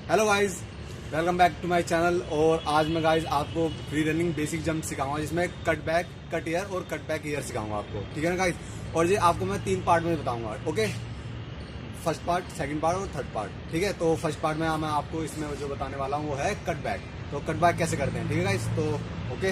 Hello guys, welcome back to my channel. और आज मैं गाइस आपको फ्री रनिंग बेसिक जंप सिखाऊंगा, जिसमें कट बैक, कट एयर और कट बैक एयर सिखाऊंगा आपको। ठीक है ना गाइस? और ये आपको मैं 3 पार्ट में बताऊंगा। Okay, first part, second part और थर्ड पार्ट। ठीक है, तो फर्स्ट पार्ट में मैं आपको इसमें जो बताने वाला हूँ वो है कट बैक। तो कट बैक कैसे करते हैं, ठीक है गाइस? तो ओके,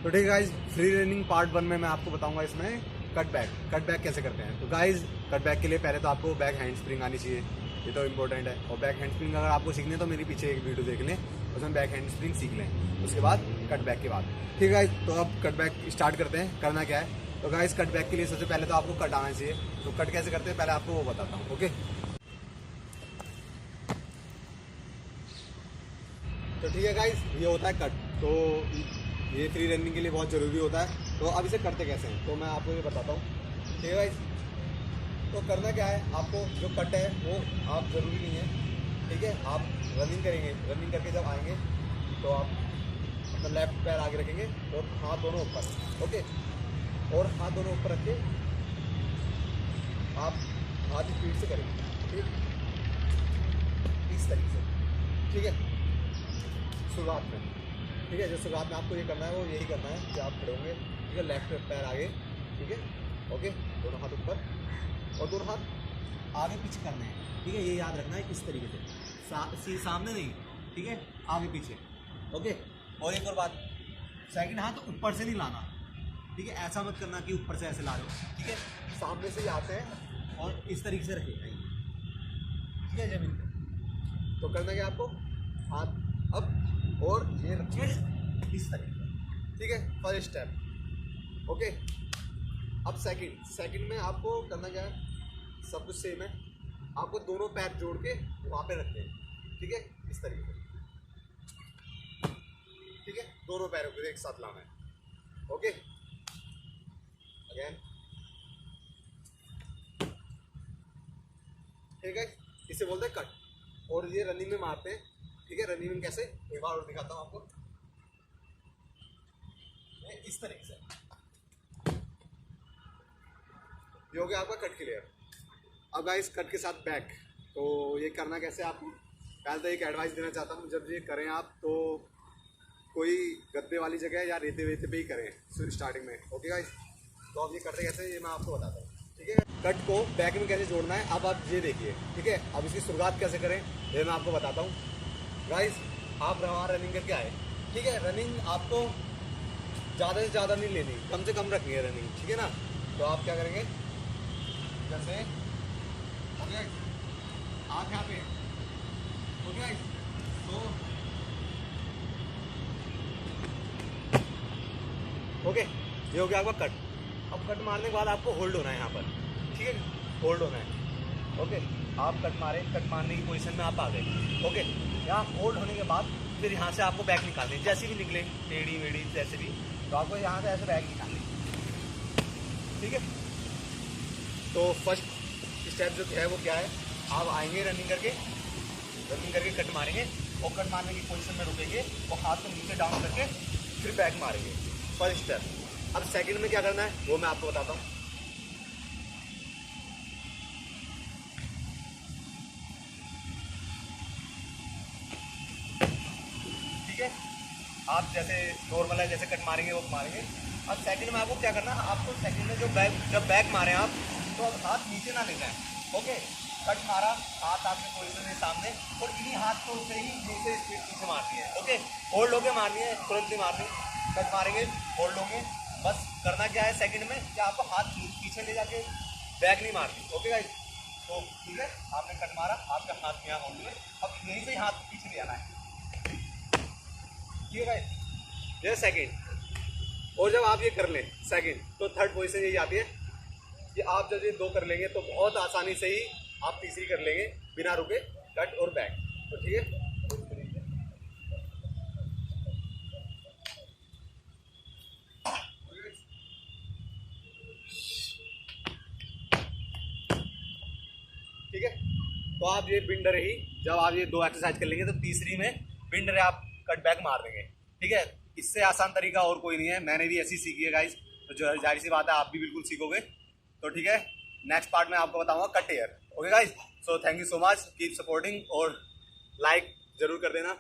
तो ठीक है गाइस, फ्री रनिंग पार्ट 1 में मैं आपको बताऊंगा इसमें कट बैक कैसे करते हैं। तो गाइस, कट बैक के लिए पहले तो आपको बैक हैंड स्प्रिंग आनी चाहिए, ये तो इंपॉर्टेंट है। और बैक हैंड स्प्रिंग अगर आपको सीखनी है तो मेरी पीछे एक वीडियो देख लें, उसमें बैक हैंड स्प्रिंग सीख लें। उसके बाद कट बैक के बाद, ठीक है गाइस, तो अब कट बैक स्टार्ट करते हैं। करना क्या है, तो गाइस कट बैक के लिए सबसे पहले तो आपको कट आना चाहिए। तो कट कैसे करते हैं पहले आपको वो बताता हूँ। ओके, तो ठीक है गाइस, ये होता है कट। तो ये फ्री रनिंग के लिए बहुत ज़रूरी होता है। तो अब इसे करते कैसे हैं तो मैं आपको ये बताता हूँ। ठीक है गाइस, तो करना क्या है, आपको जो कट है वो आप ज़रूरी नहीं है। ठीक है, आप रनिंग करेंगे, रनिंग करके जब आएंगे तो आप अपना लेफ्ट पैर आगे रखेंगे और हाथ दोनों ऊपर। ओके, और हाथ दोनों ऊपर रख के आप आधी स्पीड से करेंगे। ठीक, इस तरीके से। ठीक है, शुरुआत में। ठीक है, जो शुरुआत में आपको ये करना है वो यही करना है कि आप खड़े होंगे। ठीक है, लेफ्ट पैर आगे। ठीक है, ओके, दोनों हाथ ऊपर और दोनों हाथ आगे पीछे करने हैं। ठीक है, ये याद रखना है इस तरीके से, सामने नहीं। ठीक है, आगे पीछे। ओके, और एक और बात, सेकंड हाथ ऊपर से नहीं लाना। ठीक है, ऐसा मत करना कि ऊपर से ऐसे ला लो। ठीक है, सामने से ही आते हैं और इस तरीके से रखेगा। ठीक है, जमीन पे। तो करना क्या आपको, हाथ अब और ये रखिए इस तरीके से। ठीक है, फर्स्ट स्टेप। ओके, अब सेकंड में आपको करना क्या है, सब कुछ सेम है। आपको दोनों पैर जोड़ के वहाँ पे रखते हैं। ठीक है, इस तरीके से। ठीक है, दोनों पैरों को एक साथ लाना है। Okay, again. ठीक है, इसे बोलते हैं कट। और ये रनिंग में मारते हैं। ठीक है, रनिंग में कैसे, एक बार और दिखाता हूँ आपको। इस तरीके से। ये हो गया आपका कट क्लियर। अब गाइस कट के साथ बैक, तो ये करना कैसे आपको, पहले तो एक एडवाइस देना चाहता हूँ, जब ये करें आप तो कोई गद्दे वाली जगह या रेते वेते पे ही करें स्टार्टिंग में। ओके गाइस, तो अब ये करते कैसे ये मैं आपको बताता हूँ। ठीक है, कट को बैक में कैसे जोड़ना है अब आप ये देखिए। ठीक है, अब इसकी शुरुआत कैसे करें ये मैं आपको बताता हूँ। गाइस, आप वहाँ रनिंग करके आए। ठीक है, रनिंग आपको ज़्यादा से ज़्यादा नहीं लेनी, कम से कम रखनी है रनिंग। ठीक है ना, तो आप क्या करेंगे, जैसे ओके आप यहाँ पे ओके, तो ओके, ये हो गया आपका कट। अब कट मारने के बाद आपको होल्ड होना है यहाँ पर। ठीक है, होल्ड होना है। ओके, आप कट मारे, कट मारने की पोजीशन में आप आ गए। ओके, यहाँ होल्ड होने के बाद फिर यहाँ से आपको बैक निकालने, जैसे भी निकले टेढ़ी वेढ़ी जैसे भी, तो आपको यहाँ से ऐसे बैक निकालने। ठीक है, तो फर्स्ट स्टेप जो है वो क्या है, आप आएंगे रनिंग करके कट मारेंगे और कट मारने की पोजीशन में रुकेंगे और हाथ को नीचे डाउन करके फिर बैक मारेंगे। First step. अब सेकंड में क्या करना है वो मैं आपको बताता हूँ। ठीक है, आप जैसे नॉर्मल है जैसे कट मारेंगे वो मारेंगे। अब सेकंड में आपको क्या करना है, आपको सेकंड में जब बैक मारें आप, तो अब हाथ नीचे ना ले जाए। ओके, कट मारा, हाथ आपके पोजीशन में सामने, और इन्हीं हाथ को से ही नीचे स्पीड पीछे मारनी है। ओके, होल्ड होके मारनी है, तुरंत नहीं मारनी। कट मारेंगे, होल्ड होंगे, बस करना क्या है सेकंड में कि आपको हाथ पीछे ले जाके बैक नहीं मारनी। ओके गाइस, तो ठीक है, आपने कट मारा, आपके हाथ यहाँ होल्ड हुए, अब यहीं से ही हाथ पीछे ले आना है। ठीक है गाइस, ये सेकंड। और जब आप ये कर लें सेकंड, तो थर्ड पोजीशन यही आती है कि आप जब ये 2 कर लेंगे तो बहुत आसानी से ही आप तीसरी कर लेंगे बिना रुके, कट और बैक। तो ठीक है, ठीक है, तो आप ये बिंडर ही, जब आप ये 2 एक्सरसाइज कर लेंगे तो तीसरी में बिंडर आप कट बैक मार देंगे। ठीक है, इससे आसान तरीका और कोई नहीं है, मैंने भी ऐसी सीखी है गाइस, तो जो जाहिर सी बात है आप भी बिल्कुल सीखोगे। तो ठीक है, नेक्स्ट पार्ट में आपको बताऊंगा cut air. Okay guys, so thank you so much, keep supporting और लाइक जरूर कर देना।